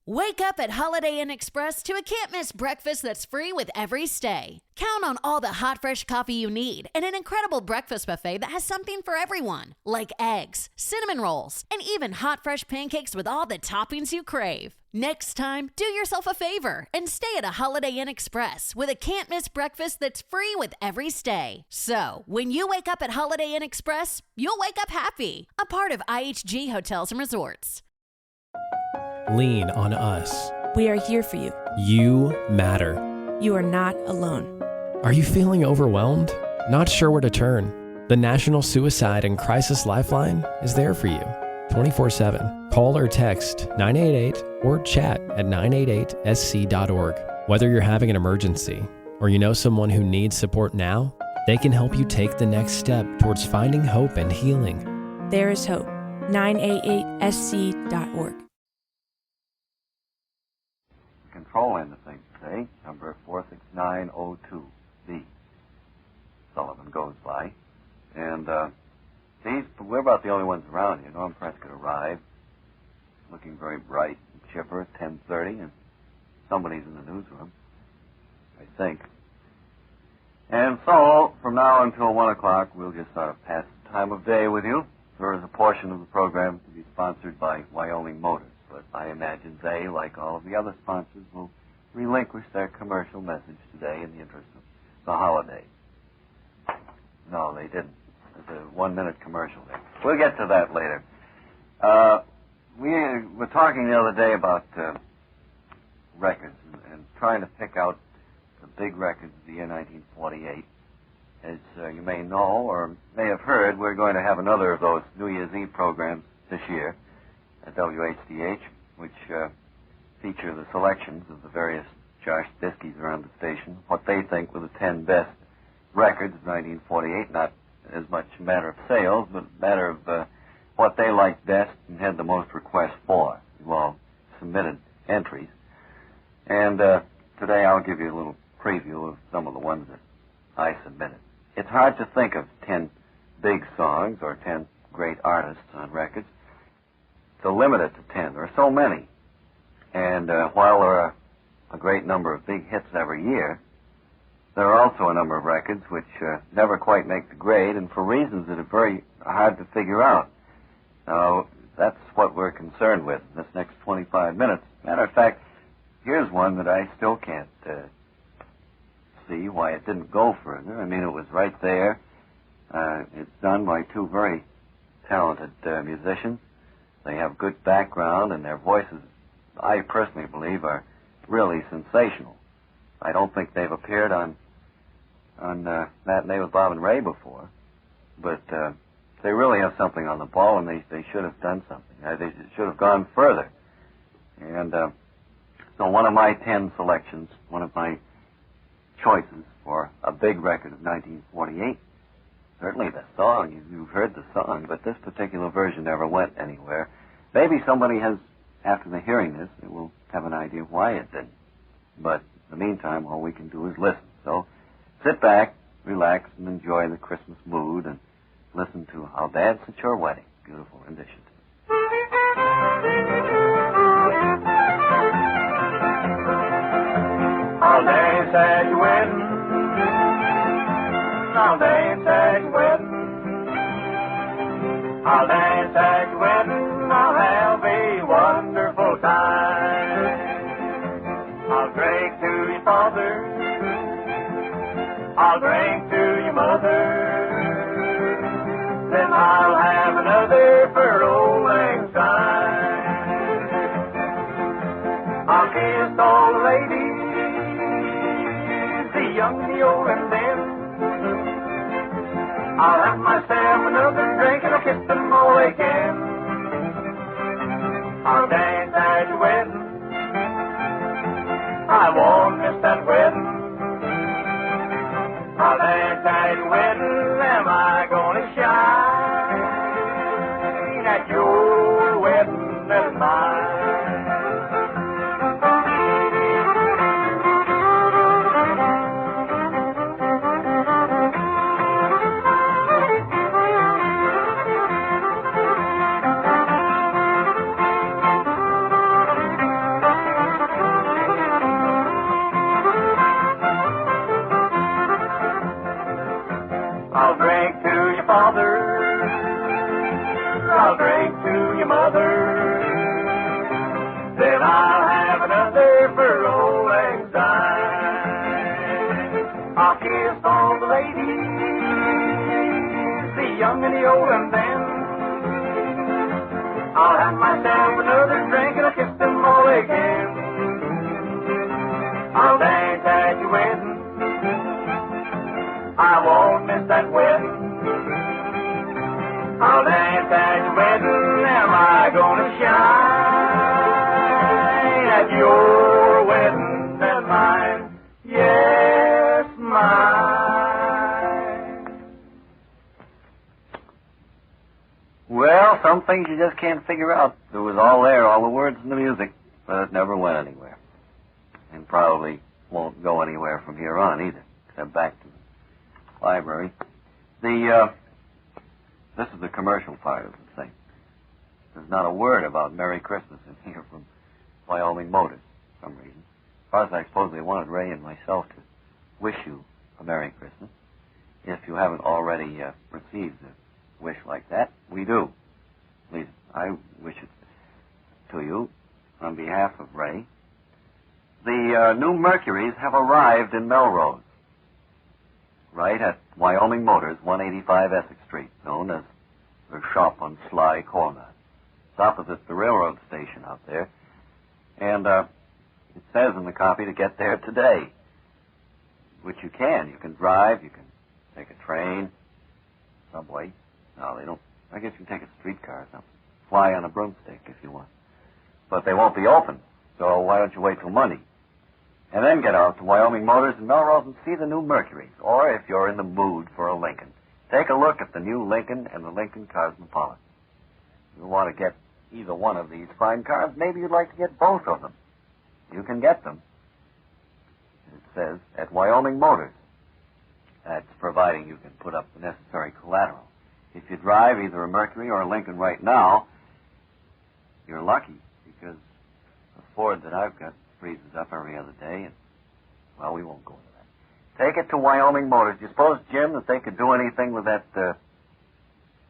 Wake up at Holiday Inn Express to a can't-miss breakfast that's free with every stay. Count on all the hot, fresh coffee you need and an incredible breakfast buffet that has something for everyone, like eggs, cinnamon rolls, and even hot, fresh pancakes with all the toppings you crave. Next time, do yourself a favor and stay at a Holiday Inn Express with a can't-miss breakfast that's free with every stay. So, when you wake up at Holiday Inn Express, you'll wake up happy. A part of IHG Hotels and Resorts. Lean on us. We are here for you. You matter. You are not alone. Are you feeling overwhelmed? Not sure where to turn? The National Suicide and Crisis Lifeline is there for you 24/7. Call or text 988 or chat at 988sc.org. Whether you're having an emergency or you know someone who needs support now, they can help you take the next step towards finding hope and healing. There is hope. 988sc.org. Control end of things today, number 46902B. Sullivan goes by. And we're about the only ones around here. Norm Prescott arrived, looking very bright and chipper at 10:30, and somebody's in the newsroom, I think. And so, from now until 1 o'clock, we'll just sort of pass the time of day with you. There is a portion of the program to be sponsored by Wyoming Motors. But I imagine they, like all of the other sponsors, will relinquish their commercial message today in the interest of the holiday. No, they didn't. There's a 1-minute commercial there. We'll get to that later. We were talking the other day about records and trying to pick out the big records of the year 1948. As you may know or may have heard, we're going to have another of those New Year's Eve programs this year at WHDH, which feature the selections of the various Josh Diskies around the station, what they think were the 10 best records of 1948, not as much a matter of sales, but a matter of what they liked best and had the most requests for. Well, submitted entries. And today I'll give you a little preview of some of the ones that I submitted. It's hard to think of 10 big songs or 10 great artists on records. To limit it to 10. There are so many. And while there are a great number of big hits every year, there are also a number of records which never quite make the grade, and for reasons that are very hard to figure out. Now, that's what we're concerned with in this next 25 minutes. Matter of fact, here's one that I still can't see why it didn't go further. I mean, it was right there. It's done by two very talented musicians. They have good background, and their voices, I personally believe, are really sensational. I don't think they've appeared on Matinee with Bob and Ray before, but they really have something on the ball, and they should have done something. They should have gone further. And so one of my 10 selections, one of my choices for a big record of 1948, certainly the song, you've heard the song, but this particular version never went anywhere. Maybe somebody has, after the hearing this, they will have an idea why it didn't. But in the meantime, all we can do is listen. So sit back, relax, and enjoy the Christmas mood and listen to I'll Dance at Your Wedding. Beautiful rendition. I'll dance at your wedding. I'll dance at your wedding. I'll dance at your wedding. I'll have a wonderful time. I'll drink to your father. I'll drink to your mother. Then I'll have another for old lang syne. I'll kiss all the ladies, the young, the old, and them. I'll have myself another drink and I'll kiss them all again. I'll dance at your wedding. I won't miss that wedding. I'll dance at your wedding. Am I gonna shine at your wedding and mine? I'll have another for old lang syne. I'll kiss all the ladies, the young and the old and them. I'll have myself another drink and I'll kiss them all again. I'll dance at your wedding, I won't miss that wedding. I'll dance at your wedding, am I gonna shine at your wedding and mine? Yes, mine. Well, some things you just can't figure out. It was all there, all the words and the music, but it never went anywhere. And probably won't go anywhere from here on either, except back to the library. This is the commercial part of the thing. There's not a word about Merry Christmas in here from Wyoming Motors, for some reason. As far as I suppose they wanted Ray and myself to wish you a Merry Christmas. If you haven't already received a wish like that, we do. At least I wish it to you on behalf of Ray. The new Mercuries have arrived in Melrose, right at Wyoming Motors, 185 Essex Street, known as their shop on Sly Corner. It's opposite the railroad station out there. And it says in the copy to get there today, which you can. You can drive, you can take a train, subway. No, they don't. I guess you can take a streetcar or something. Fly on a broomstick if you want. But they won't be open, so why don't you wait till Monday? And then get out to Wyoming Motors in Melrose and see the new Mercuries. Or if you're in the mood for a Lincoln, take a look at the new Lincoln and the Lincoln Cosmopolitan. If you want to get either one of these fine cars, maybe you'd like to get both of them. You can get them, it says, at Wyoming Motors. That's providing you can put up the necessary collateral. If you drive either a Mercury or a Lincoln right now, you're lucky, because the Ford that I've got freezes up every other day, and, well, we won't go into that. Take it to Wyoming Motors. Do you suppose, Jim, that they could do anything with that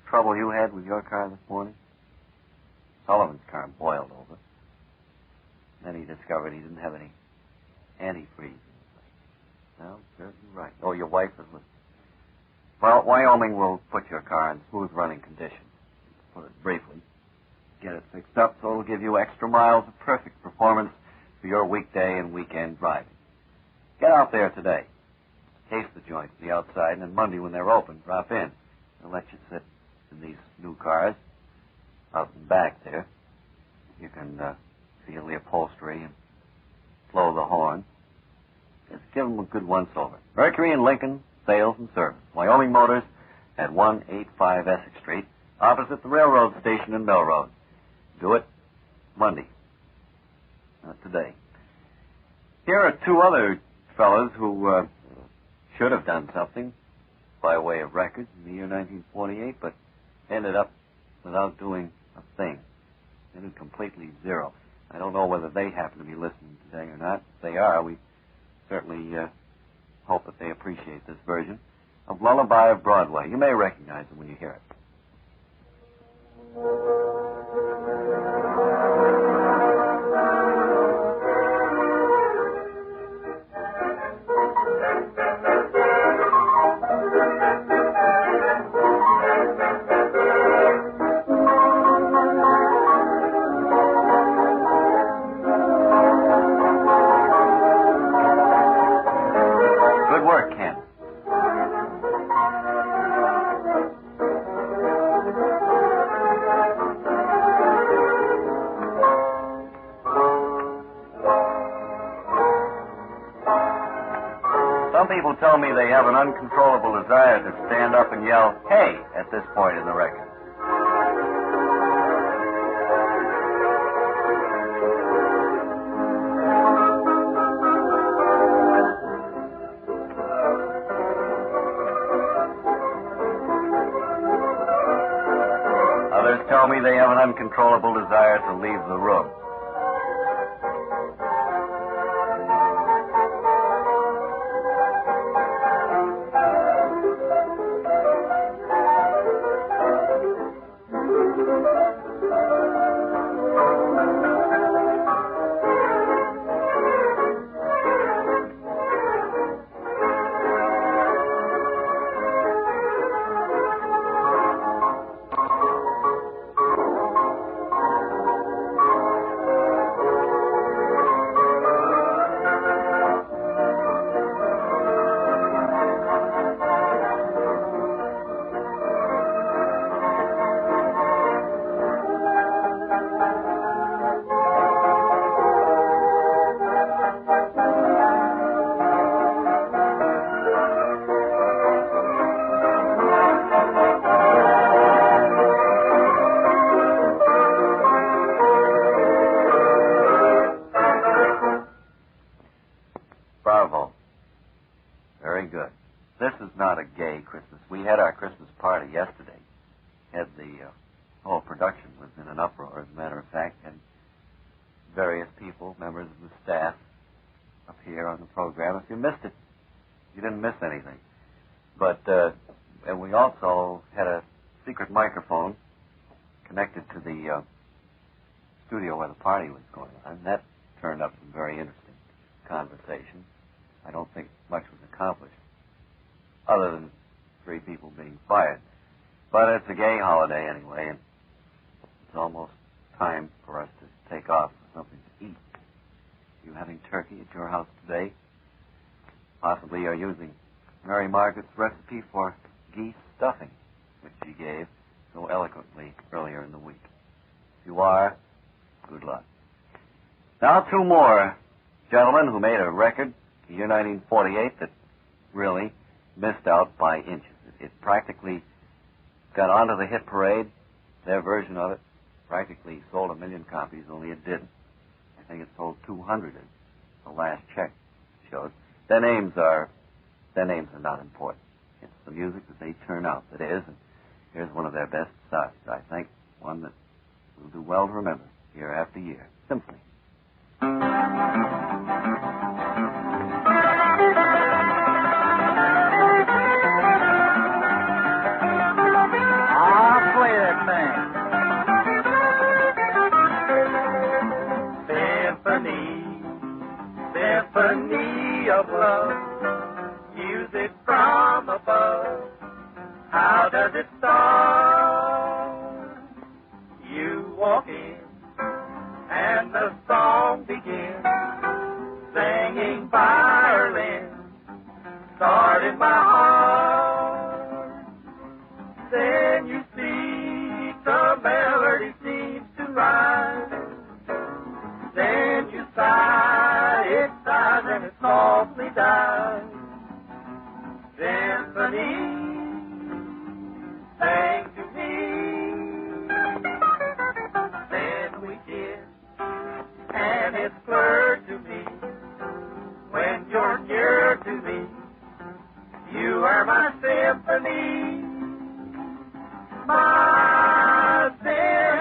trouble you had with your car this morning? Sullivan's car boiled over. Then he discovered he didn't have any antifreeze. Well, serves you right. Oh, your wife was with. Well, Wyoming will put your car in smooth running condition, to put it briefly. Get it fixed up so it'll give you extra miles of perfect performance for your weekday and weekend driving. Get out there today. Taste the joints on the outside, and then Monday when they're open, drop in. They'll let you sit in these new cars out and back there. You can feel the upholstery and blow the horn. Just give them a good once-over. Mercury and Lincoln, sales and service. Wyoming Motors at 185 Essex Street, opposite the railroad station in Melrose. Do it Monday. Not today. Here are two other fellows who should have done something by way of records in the year 1948, but ended up without doing a thing. They did completely zero. I don't know whether they happen to be listening today or not. If they are, we certainly hope that they appreciate this version of Lullaby of Broadway. You may recognize it when you hear it. Good work, Ken. Some people tell me they have an uncontrollable desire to stand up and yell, "Hey!" at this point in the record. Others tell me they have an uncontrollable desire to leave the room. not a gay Christmas. We had our Christmas party yesterday. Had the whole production was in an uproar, as a matter of fact, and various people, members of the staff, appear on the program. If you missed it, you didn't miss anything. But and we also had a secret microphone connected to the studio where the party was going on. And that turned up some very interesting conversation. I don't think much was accomplished, other than 3 people being fired. But it's a gay holiday anyway, and it's almost time for us to take off for something to eat. You having turkey at your house today? Possibly you're using Mary Margaret's recipe for geese stuffing, which she gave so eloquently earlier in the week. If you are, good luck. Now 2 more gentlemen who made a record, the year 1948, that really missed out by inches. It practically got onto the hit parade. Their version of it practically sold 1 million copies, only it didn't. I think it sold 200, as the last check shows. Their names are not important. It's the music that they turn out that is, and here's one of their best sides, I think, one that will do well to remember year after year. Simply. Symphony of love, music from above. How does it start? You walk in, and the song begins, singing violin, start in my heart. Then you see the melody seems to rise. Then you sigh, it sighs and it softly dies. Symphony, sing to me. Then we kiss, and it's clear to me, when you're near to me, you are my symphony, my symphony.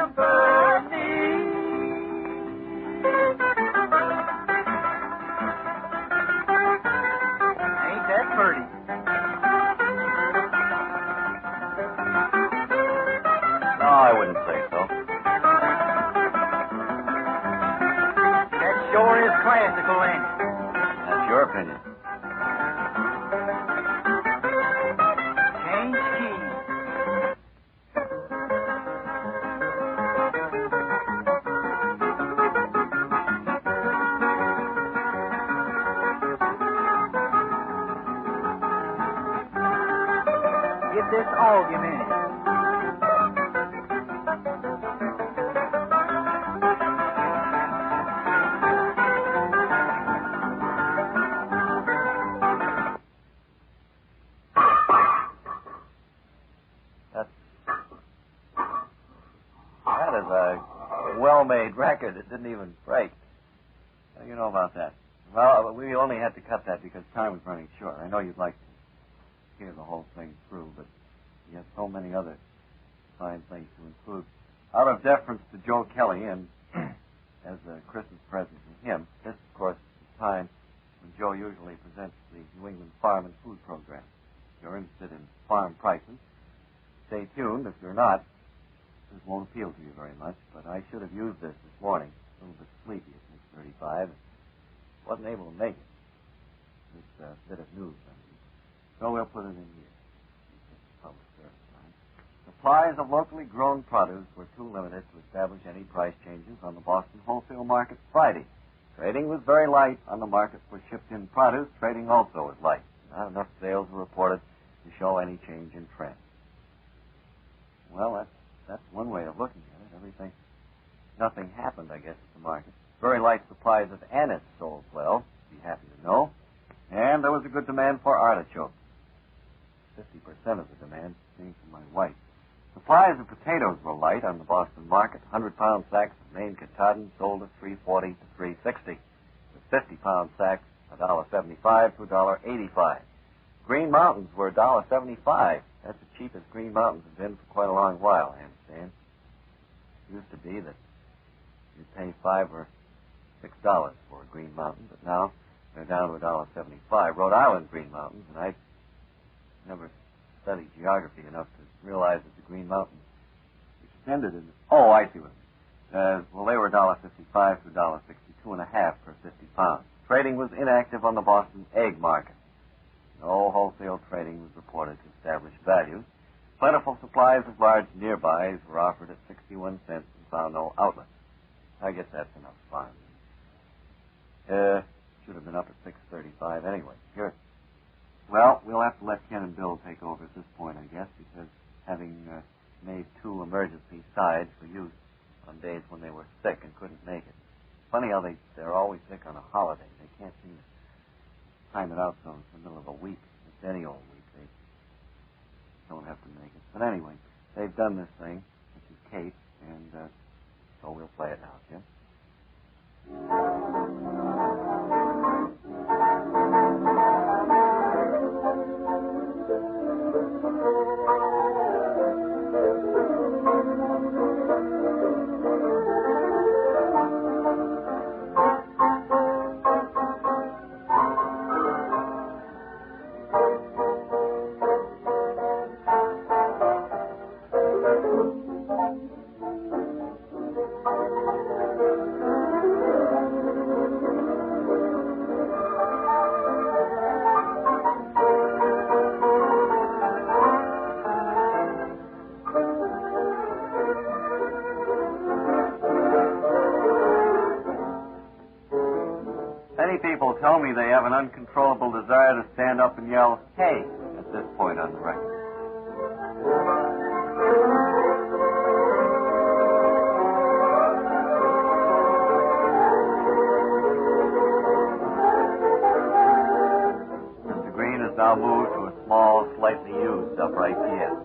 Ain't that pretty? No, I wouldn't say so. That sure is classical, ain't it? That's your opinion. Change keys. Get this argument. That is a well-made record. It didn't even break. How do you know about that? Well, we only had to cut that because time was running short. I know you'd like to hear the whole thing through, but you have so many other fine things to include. Out of deference to Joe Kelly and as a Christmas present to him, this, of course, is the time when Joe usually presents the New England Farm and Food Program. If you're interested in farm prices, stay tuned. If you're not, this won't appeal to you very much, but I should have used this morning. A little bit sleepy at 6:35. Wasn't able to make it. This bit of news, I mean. So we'll put it in here. Public service line. Supplies of locally grown produce were too limited to establish any price changes on the Boston wholesale market Friday. Trading was very light on the market for shipped-in produce. Trading also was light. Not enough sales were reported to show any change in trend. Well, that's one way of looking at it. Nothing happened, I guess, at the market. Very light supplies of anise sold well, be happy to know. And there was a good demand for artichokes. 50% of the demand came from my wife. Supplies of potatoes were light on the Boston market. 100-pound sacks of Maine Katahdin sold at $3.40 to $3.60. The 50-pound sacks, $1.75 to $1.85. Green Mountains were $1.75. That's the cheapest Green Mountains have been for quite a long while, I understand. It used to be that you'd pay $5 or $6 for a Green Mountain, but now they're down to $1.75. Rhode Island Green Mountains, and I never studied geography enough to realize that the Green Mountains extended in... Oh, I see what well, they were $1.55 to $1.62.5 per 50 pounds. Trading was inactive on the Boston egg market. No wholesale trading was reported to establish values. Plentiful supplies of large nearbys were offered at 61 cents and found no outlet. I guess that's enough fun. Should have been up at 6:35 anyway. Here. Well, we'll have to let Ken and Bill take over at this point, I guess, because having made 2 emergency sides for use on days when they were sick and couldn't make it. Funny how they're always sick on a holiday. They can't seem to time it out so it's the middle of a week. It's any old week. They don't have to make it. But anyway, they've done this thing, which is Kate, and so we'll play it now, Jim. Many people tell me they have an uncontrollable desire to stand up and yell, "Hey," at this point on the record. Mr. Green has now moved to a small, slightly used upright piano.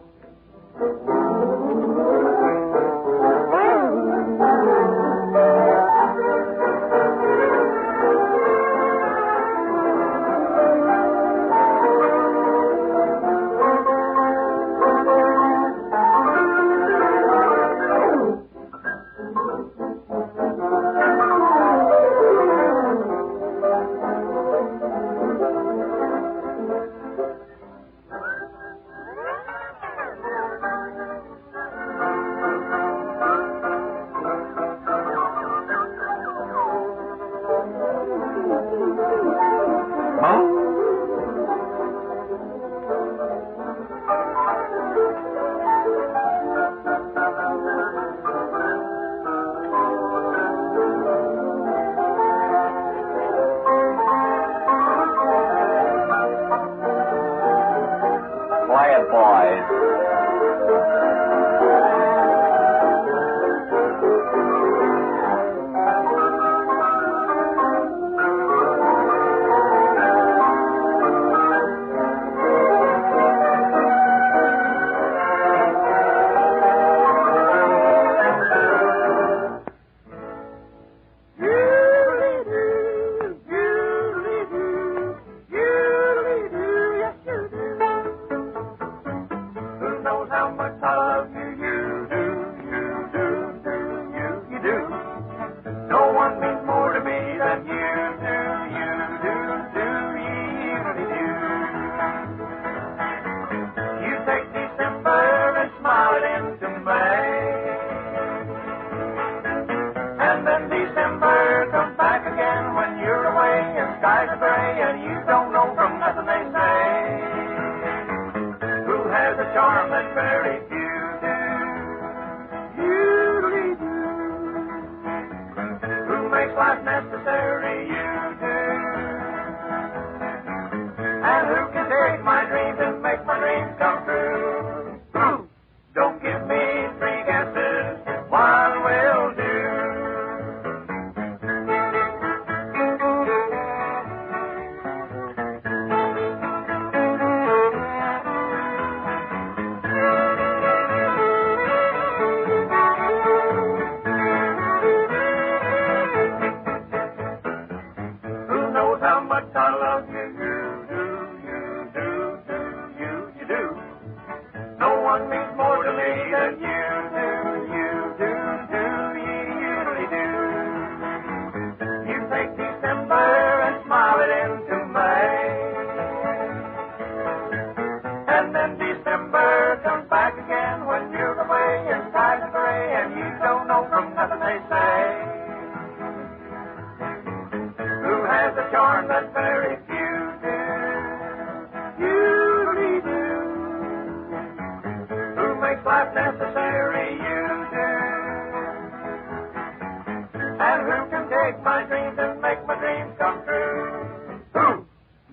charm that very few do. You do. Who makes life necessary? You do. And who can take my dreams and make my dreams come true? Who?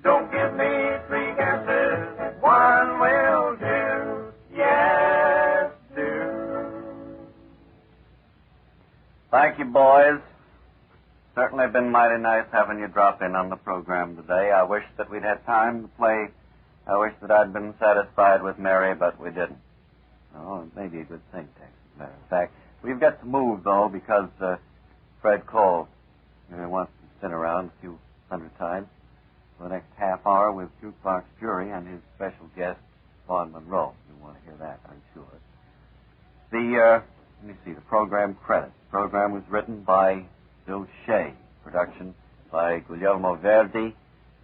Don't give me three guesses. One will do. Yes, do. Thank you, boys. Certainly been mighty nice having you drop in on the program today. I wish that we'd had time to play. I wish that I'd been satisfied with Mary, but we didn't. Oh, it may be a good thing, Tex, as a matter of fact. We've got to move, though, because Fred called. He wants to sit around a few hundred times for the next half hour with Jukebox Jury and his special guest, Vaughn Monroe. You want to hear that, I'm sure. Let me see, the program credits. The program was written by Bill Shea. Production by Guglielmo Verdi.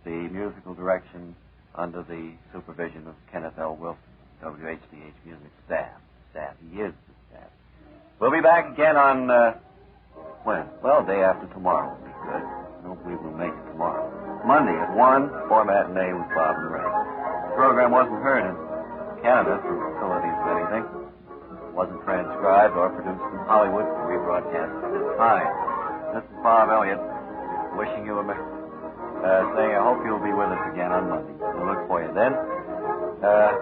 The musical direction under the supervision of Kenneth L. Wilson, WHDH Music staff. He is the staff. We'll be back again on, when? Well, day after tomorrow will be good. I hope we will make it tomorrow. Monday at 1, for matinee with Bob and Ray. The program wasn't heard in Canada through facilities or anything. It wasn't transcribed or produced in Hollywood for rebroadcast at this time. This is Bob Elliott, wishing you saying I hope you'll be with us again on Monday. We'll look for you then. And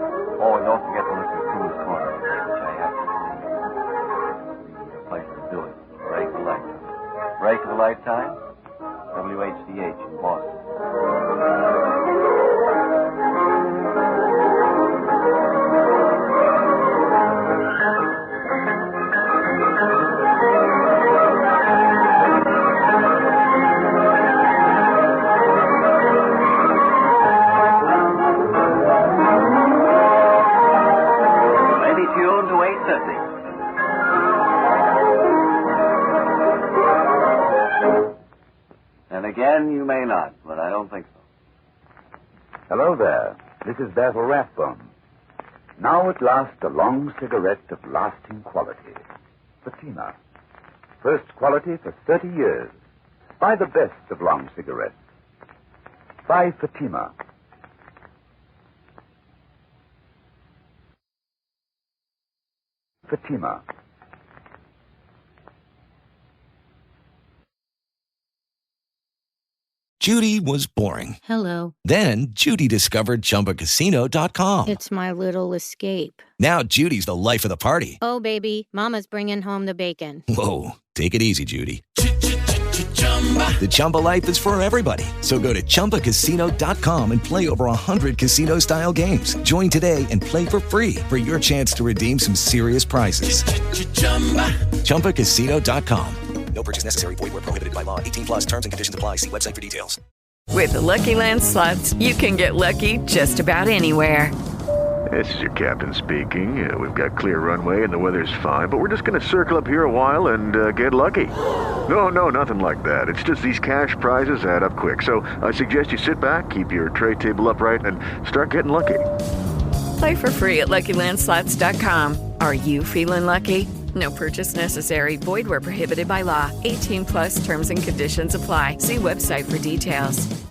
don't forget to listen to Cool's Corner, which I have to see. The place to do it. Break the Lifetime. Break the Lifetime, WHDH in Boston. Again, you may not, but I don't think so. Hello there. This is Basil Rathbone. Now at last, a long cigarette of lasting quality. Fatima. First quality for 30 years. Buy the best of long cigarettes. Buy Fatima. Fatima. Judy was boring. Hello. Then Judy discovered ChumbaCasino.com. It's my little escape. Now Judy's the life of the party. Oh, baby, mama's bringing home the bacon. Whoa, take it easy, Judy. The Chumba life is for everybody. So go to ChumbaCasino.com and play over 100 casino-style games. Join today and play for free for your chance to redeem some serious prizes. ChumbaCasino.com. No purchase necessary. Void where prohibited by law. 18 plus terms and conditions apply. See website for details. With the Lucky Land Slots, you can get lucky just about anywhere. This is your captain speaking. We've got clear runway and the weather's fine, but we're just going to circle up here a while and get lucky. No, nothing like that. It's just these cash prizes add up quick. So I suggest you sit back, keep your tray table upright, and start getting lucky. Play for free at LuckyLandSlots.com. Are you feeling lucky? No purchase necessary. Void where prohibited by law. 18 plus terms and conditions apply. See website for details.